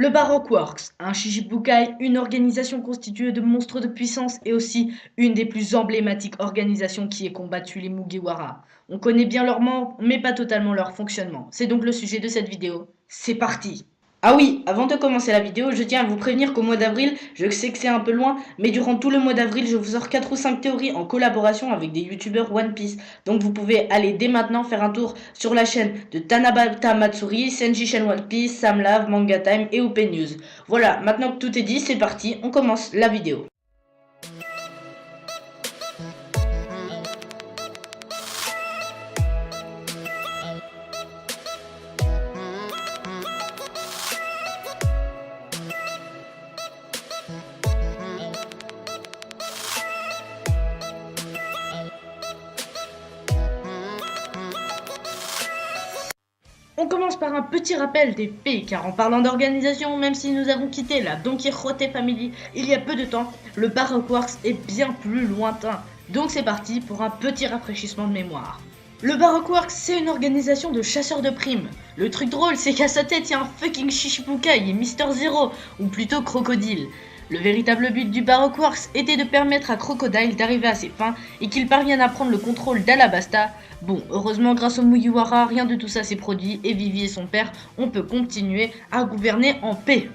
Le Baroque Works, un Shichibukai, une organisation constituée de monstres de puissance et aussi une des plus emblématiques organisations qui ait combattu les Mugiwara. On connaît bien leurs membres, mais pas totalement leur fonctionnement. C'est donc le sujet de cette vidéo. C'est parti! Ah oui, avant de commencer la vidéo, je tiens à vous prévenir qu'au mois d'avril, je sais que c'est un peu loin, mais durant tout le mois d'avril, je vous sors 4 ou 5 théories en collaboration avec des youtubeurs One Piece. Donc vous pouvez aller dès maintenant faire un tour sur la chaîne de Tanabata Matsuri, Senji Shen One Piece, Sam Love, Manga Time et OP News. Voilà, maintenant que tout est dit, c'est parti, on commence la vidéo. On commence par un petit rappel des faits, car en parlant d'organisation, même si nous avons quitté la Don Quijote Family il y a peu de temps, le Baroque Works est bien plus lointain. Donc c'est parti pour un petit rafraîchissement de mémoire. Le Baroque Works, c'est une organisation de chasseurs de primes. Le truc drôle, c'est qu'à sa tête, il y a un fucking Shichibukai et Mister Zero, ou plutôt Crocodile. Le véritable but du Baroque Works était de permettre à Crocodile d'arriver à ses fins et qu'il parvienne à prendre le contrôle d'Alabasta. Bon, heureusement grâce aux Mugiwara, rien de tout ça s'est produit et Vivi et son père, on peut continuer à gouverner en paix.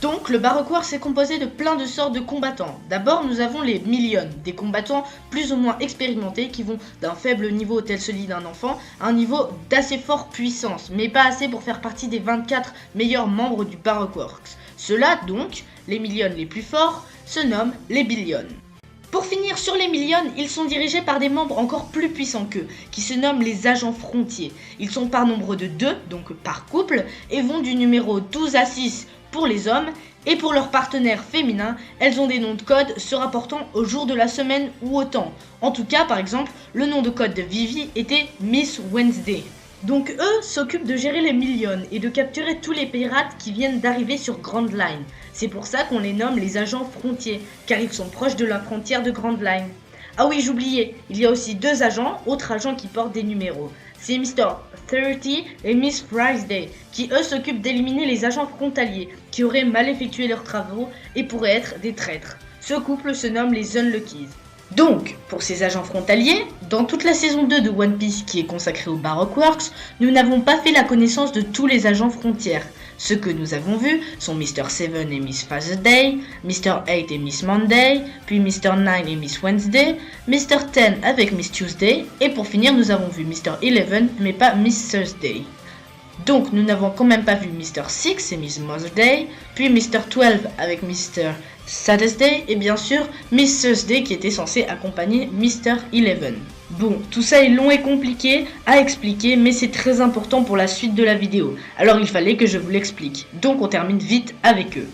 Donc le Baroque Works est composé de plein de sortes de combattants. D'abord nous avons les Millions, des combattants plus ou moins expérimentés qui vont d'un faible niveau tel celui d'un enfant à un niveau d'assez forte puissance, mais pas assez pour faire partie des 24 meilleurs membres du Baroque Works. Ceux-là donc, les Millions les plus forts, se nomment les Billions. Pour finir sur les Millions, ils sont dirigés par des membres encore plus puissants qu'eux, qui se nomment les agents frontiers. Ils sont par nombre de 2, donc par couple, et vont du numéro 12 à 6 pour les hommes, et pour leurs partenaires féminins, elles ont des noms de code se rapportant au jour de la semaine ou au temps. En tout cas, par exemple, le nom de code de Vivi était Miss Wednesday. Donc eux s'occupent de gérer les Millions et de capturer tous les pirates qui viennent d'arriver sur Grand Line. C'est pour ça qu'on les nomme les agents frontiers, car ils sont proches de la frontière de Grand Line. Ah oui, j'oubliais, il y a aussi 2 agents, autres agents qui portent des numéros. C'est Mr. 30 et Miss Friday, qui eux s'occupent d'éliminer les agents frontaliers, qui auraient mal effectué leurs travaux et pourraient être des traîtres. Ce couple se nomme les Unluckies. Donc, pour ces agents frontaliers, dans toute la saison 2 de One Piece qui est consacrée au Baroque Works, nous n'avons pas fait la connaissance de tous les agents frontières. Ceux que nous avons vus sont Mr. 7 et Miss Thursday, Mr. 8 et Miss Monday, puis Mr. 9 et Miss Wednesday, Mr. 10 avec Miss Tuesday, et pour finir nous avons vu Mr. 11 mais pas Miss Thursday. Donc nous n'avons quand même pas vu Mr. 6 et Miss Mother Day, puis Mr. 12 avec Mr. Saturday et bien sûr Miss Thursday qui était censée accompagner Mr. 11. Bon, tout ça est long et compliqué à expliquer mais c'est très important pour la suite de la vidéo. Alors il fallait que je vous l'explique. Donc on termine vite avec eux.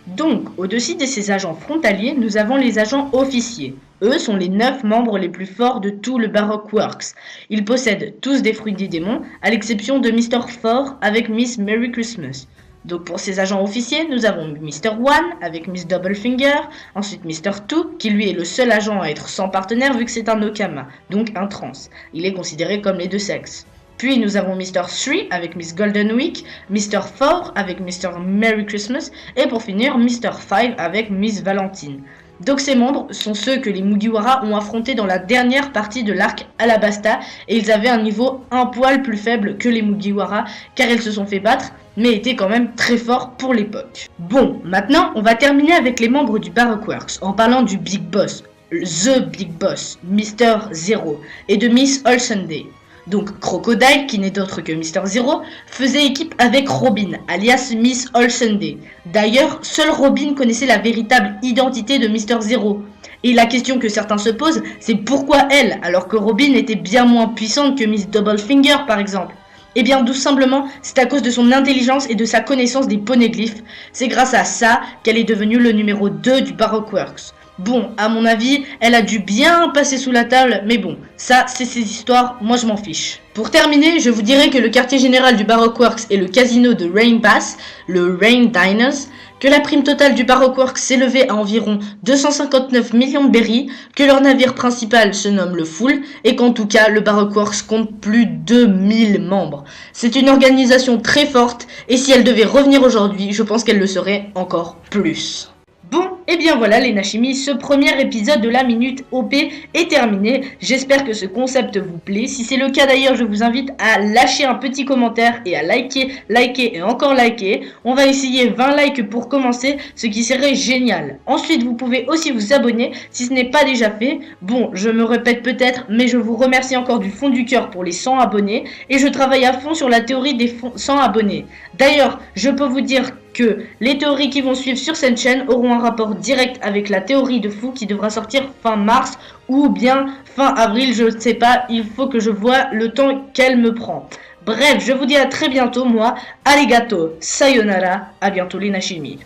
Donc, au-dessus de ces agents frontaliers, nous avons les agents officiers. Eux sont les 9 membres les plus forts de tout le Baroque Works. Ils possèdent tous des fruits des démons, à l'exception de Mr. 4 avec Miss Merry Christmas. Donc pour ces agents officiers, nous avons Mr. 1 avec Miss Doublefinger, ensuite Mr. 2 qui lui est le seul agent à être sans partenaire vu que c'est un Okama, donc un trans. Il est considéré comme les deux sexes. Puis nous avons Mr. 3 avec Miss Golden Week, Mr. 4 avec Mr. Merry Christmas et pour finir Mr. 5 avec Miss Valentine. Donc ces membres sont ceux que les Mugiwara ont affrontés dans la dernière partie de l'arc Alabasta et ils avaient un niveau un poil plus faible que les Mugiwara car ils se sont fait battre mais étaient quand même très forts pour l'époque. Bon, maintenant on va terminer avec les membres du Baroque Works en parlant du Big Boss, The Big Boss, Mr. Zero et de Miss All Sunday. Donc Crocodile, qui n'est d'autre que Mr. Zero, faisait équipe avec Robin, alias Miss All Sunday. D'ailleurs, seul Robin connaissait la véritable identité de Mr. Zero. Et la question que certains se posent, c'est pourquoi elle, alors que Robin était bien moins puissante que Miss Doublefinger par exemple. Eh bien tout simplement, c'est à cause de son intelligence et de sa connaissance des poneglyphes. C'est grâce à ça qu'elle est devenue le numéro 2 du Baroque Works. Bon, à mon avis, elle a dû bien passer sous la table, mais bon, ça, c'est ses histoires, moi je m'en fiche. Pour terminer, je vous dirais que le quartier général du Baroque Works est le casino de Rain Bass, le Rain Diners, que la prime totale du Baroque Works s'élevait à environ 259 millions de berries, que leur navire principal se nomme le Fool, et qu'en tout cas, le Baroque Works compte plus de 1000 membres. C'est une organisation très forte, et si elle devait revenir aujourd'hui, je pense qu'elle le serait encore plus. Bon, et bien voilà les Nashimi, ce premier épisode de la Minute OP est terminé. J'espère que ce concept vous plaît. Si c'est le cas d'ailleurs, je vous invite à lâcher un petit commentaire et à liker et encore liker. On va essayer 20 likes pour commencer, ce qui serait génial. Ensuite, vous pouvez aussi vous abonner si ce n'est pas déjà fait. Bon, je me répète peut-être, mais je vous remercie encore du fond du cœur pour les 100 abonnés et je travaille à fond sur la théorie des 100 abonnés. D'ailleurs, je peux vous dire que les théories qui vont suivre sur cette chaîne auront un rapport direct avec la théorie de fou qui devra sortir fin mars ou bien fin avril, je ne sais pas, il faut que je vois le temps qu'elle me prend. Bref, je vous dis à très bientôt, moi, arigato, sayonara, à bientôt les Nashimi.